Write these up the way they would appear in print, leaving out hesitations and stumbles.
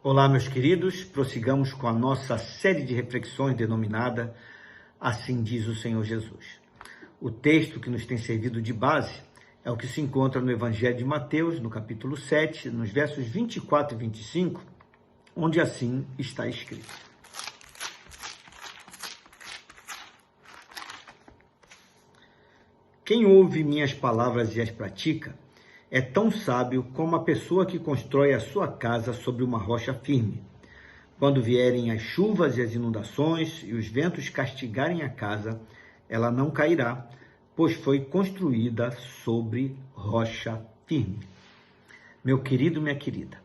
Olá, meus queridos, prossigamos com a nossa série de reflexões denominada Assim diz o Senhor Jesus. O texto que nos tem servido de base é o que se encontra no Evangelho de Mateus, no capítulo 7, nos versos 24 e 25, onde assim está escrito: Quem ouve minhas palavras e as pratica é tão sábio como a pessoa que constrói a sua casa sobre uma rocha firme. Quando vierem as chuvas e as inundações e os ventos castigarem a casa, ela não cairá, pois foi construída sobre rocha firme. Meu querido, minha querida,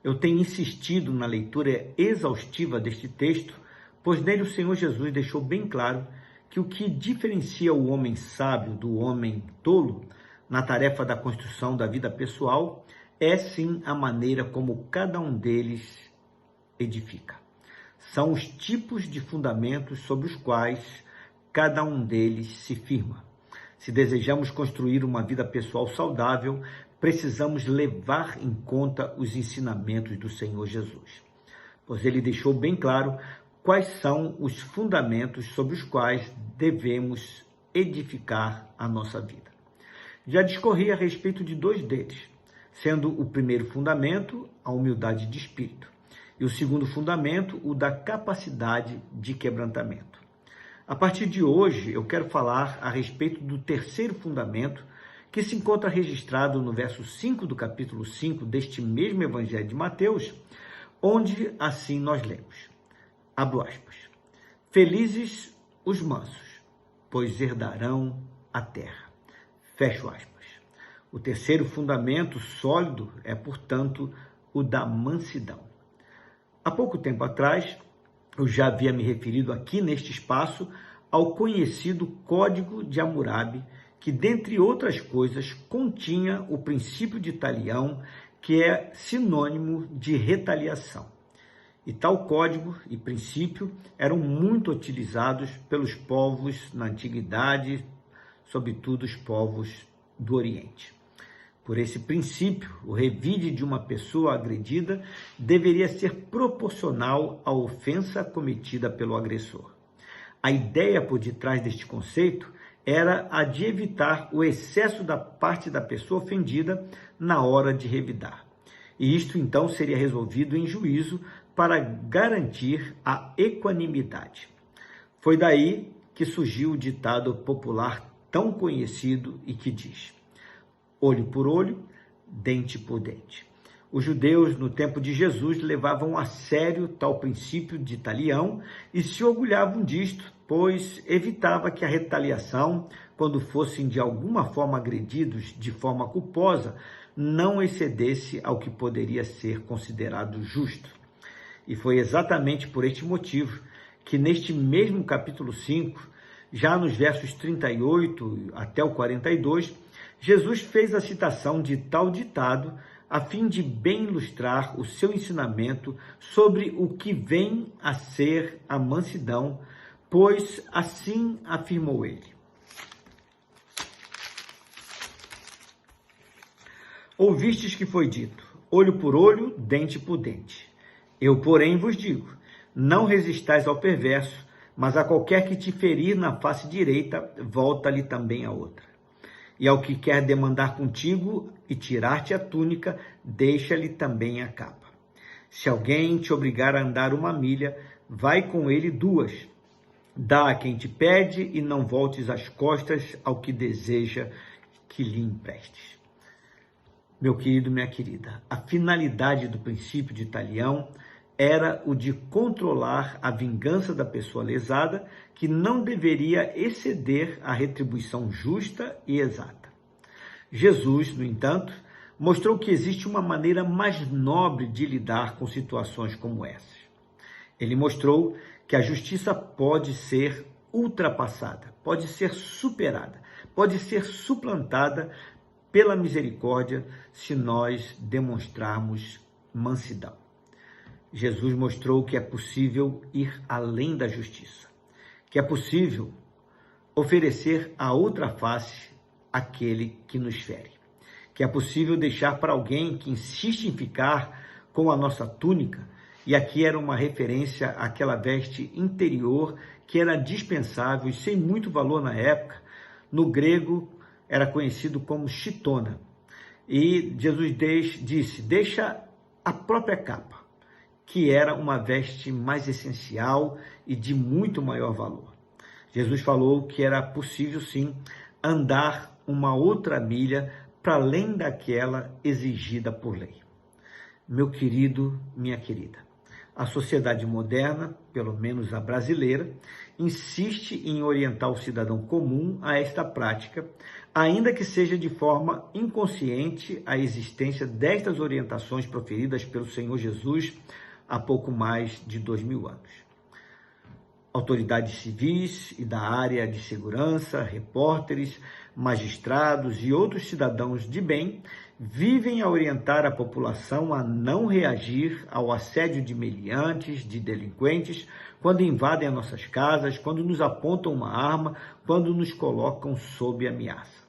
eu tenho insistido na leitura exaustiva deste texto, pois nele o Senhor Jesus deixou bem claro que o que diferencia o homem sábio do homem tolo na tarefa da construção da vida pessoal é sim a maneira como cada um deles edifica. São os tipos de fundamentos sobre os quais cada um deles se firma. Se desejamos construir uma vida pessoal saudável, precisamos levar em conta os ensinamentos do Senhor Jesus, pois ele deixou bem claro quais são os fundamentos sobre os quais devemos edificar a nossa vida. Já discorri a respeito de dois deles, sendo o primeiro fundamento a humildade de espírito e o segundo fundamento o da capacidade de quebrantamento. A partir de hoje, eu quero falar a respeito do terceiro fundamento, que se encontra registrado no verso 5 do capítulo 5 deste mesmo Evangelho de Mateus, onde assim nós lemos, abro aspas, felizes os mansos, pois herdarão a terra. Fecho aspas. O terceiro fundamento sólido é, portanto, o da mansidão. Há pouco tempo atrás, eu já havia me referido aqui neste espaço ao conhecido Código de Hammurabi, que, dentre outras coisas, continha o princípio de talião, que é sinônimo de retaliação. E tal código e princípio eram muito utilizados pelos povos na antiguidade, sobretudo os povos do Oriente. Por esse princípio, o revide de uma pessoa agredida deveria ser proporcional à ofensa cometida pelo agressor. A ideia por detrás deste conceito era a de evitar o excesso da parte da pessoa ofendida na hora de revidar. E isto então seria resolvido em juízo para garantir a equanimidade. Foi daí que surgiu o ditado popular tão conhecido e que diz: olho por olho, dente por dente. Os judeus, no tempo de Jesus, levavam a sério tal princípio de talião e se orgulhavam disto, pois evitava que a retaliação, quando fossem de alguma forma agredidos de forma culposa, não excedesse ao que poderia ser considerado justo. E foi exatamente por este motivo que neste mesmo capítulo 5, já nos versos 38 até o 42, Jesus fez a citação de tal ditado a fim de bem ilustrar o seu ensinamento sobre o que vem a ser a mansidão, pois assim afirmou ele: ouvistes que foi dito, olho por olho, dente por dente. Eu, porém, vos digo, não resistais ao perverso, mas a qualquer que te ferir na face direita, volta-lhe também a outra. E ao que quer demandar contigo e tirar-te a túnica, deixa-lhe também a capa. Se alguém te obrigar a andar 1 milha, vai com ele 2. Dá a quem te pede e não voltes as costas ao que deseja que lhe emprestes. Meu querido, minha querida, a finalidade do princípio de talião era o de controlar a vingança da pessoa lesada, que não deveria exceder a retribuição justa e exata. Jesus, no entanto, mostrou que existe uma maneira mais nobre de lidar com situações como essas. Ele mostrou que a justiça pode ser ultrapassada, pode ser superada, pode ser suplantada pela misericórdia se nós demonstrarmos mansidão. Jesus mostrou que é possível ir além da justiça, que é possível oferecer a outra face àquele que nos fere, que é possível deixar para alguém que insiste em ficar com a nossa túnica E aqui era uma referência àquela veste interior que era dispensável e sem muito valor na época. No grego era conhecido como chitona. E Jesus disse, deixa a própria capa, que era uma veste mais essencial e de muito maior valor. Jesus falou que era possível sim andar uma outra milha para além daquela exigida por lei. Meu querido, minha querida, a sociedade moderna, pelo menos a brasileira, insiste em orientar o cidadão comum a esta prática, ainda que seja de forma inconsciente a existência destas orientações proferidas pelo Senhor Jesus há pouco mais de 2000 anos. Autoridades civis e da área de segurança, repórteres, magistrados e outros cidadãos de bem vivem a orientar a população a não reagir ao assédio de meliantes, de delinquentes, quando invadem as nossas casas, quando nos apontam uma arma, quando nos colocam sob ameaça.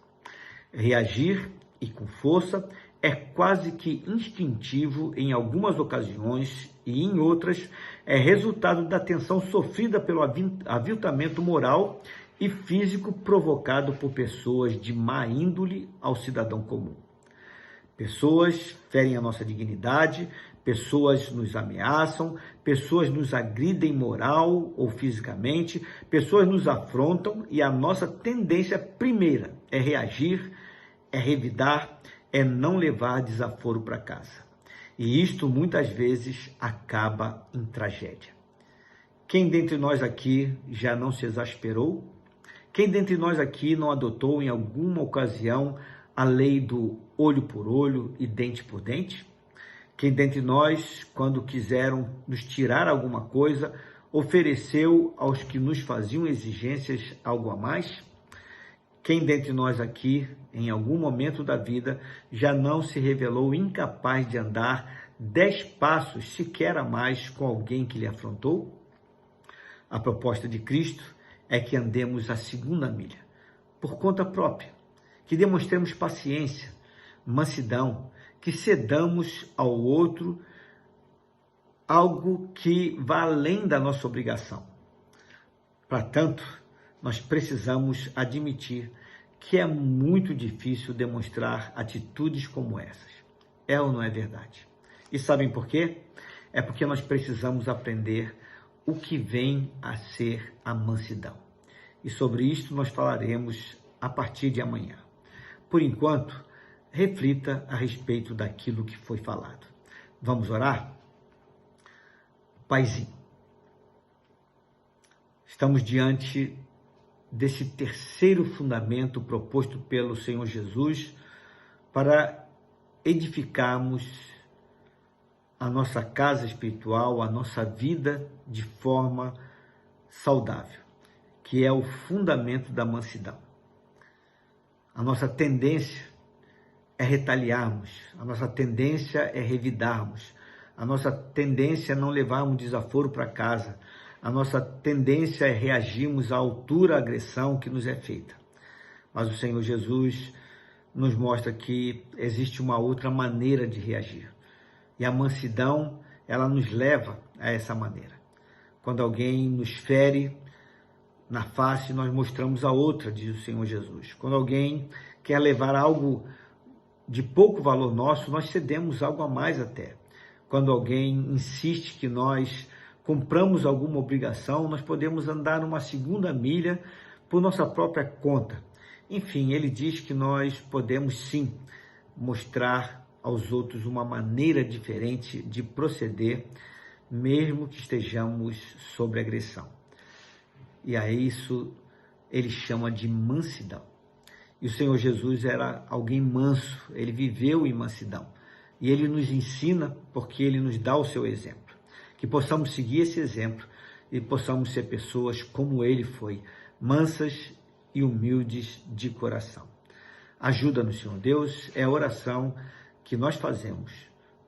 Reagir, e com força, é quase que instintivo em algumas ocasiões e em outras é resultado da tensão sofrida pelo aviltamento moral e físico provocado por pessoas de má índole ao cidadão comum. Pessoas ferem a nossa dignidade, pessoas nos ameaçam, pessoas nos agridem moral ou fisicamente, pessoas nos afrontam e a nossa tendência primeira é reagir, é revidar, é não levar desaforo para casa. E isto muitas vezes acaba em tragédia. Quem dentre nós aqui já não se exasperou? Quem dentre nós aqui não adotou em alguma ocasião a lei do olho por olho e dente por dente? Quem dentre nós, quando quiseram nos tirar alguma coisa, ofereceu aos que nos faziam exigências algo a mais? Quem dentre nós aqui, em algum momento da vida, já não se revelou incapaz de andar 10 passos sequer a mais com alguém que lhe afrontou? A proposta de Cristo é que andemos a segunda milha, por conta própria, que demonstremos paciência, mansidão, que cedamos ao outro algo que vá além da nossa obrigação. Para tanto, nós precisamos admitir que é muito difícil demonstrar atitudes como essas. É ou não é verdade? E sabem por quê? É porque nós precisamos aprender o que vem a ser a mansidão. E sobre isto nós falaremos a partir de amanhã. Por enquanto, reflita a respeito daquilo que foi falado. Vamos orar? Paizinho, estamos diante desse terceiro fundamento proposto pelo Senhor Jesus para edificarmos a nossa casa espiritual, a nossa vida de forma saudável, que é o fundamento da mansidão. A nossa tendência é retaliarmos, a nossa tendência é revidarmos, a nossa tendência é não levarmos desaforo para casa, a nossa tendência é reagirmos à altura da agressão que nos é feita. Mas o Senhor Jesus nos mostra que existe uma outra maneira de reagir. E a mansidão, ela nos leva a essa maneira. Quando alguém nos fere na face, nós mostramos a outra, diz o Senhor Jesus. Quando alguém quer levar algo de pouco valor nosso, nós cedemos algo a mais até. Quando alguém insiste que nós compramos alguma obrigação, nós podemos andar uma segunda milha por nossa própria conta. Enfim, ele diz que nós podemos sim mostrar aos outros uma maneira diferente de proceder, mesmo que estejamos sob agressão. E a isso ele chama de mansidão. E o Senhor Jesus era alguém manso, ele viveu em mansidão. E ele nos ensina porque ele nos dá o seu exemplo. Que possamos seguir esse exemplo e possamos ser pessoas como ele foi, mansas e humildes de coração. Ajuda-nos, Senhor Deus, é a oração que nós fazemos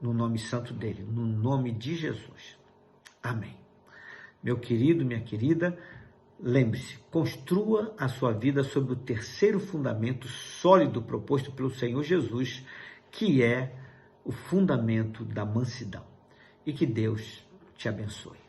no nome santo dele, no nome de Jesus. Amém. Meu querido, minha querida, lembre-se, construa a sua vida sobre o terceiro fundamento sólido proposto pelo Senhor Jesus, que é o fundamento da mansidão. E que Deus te abençoe.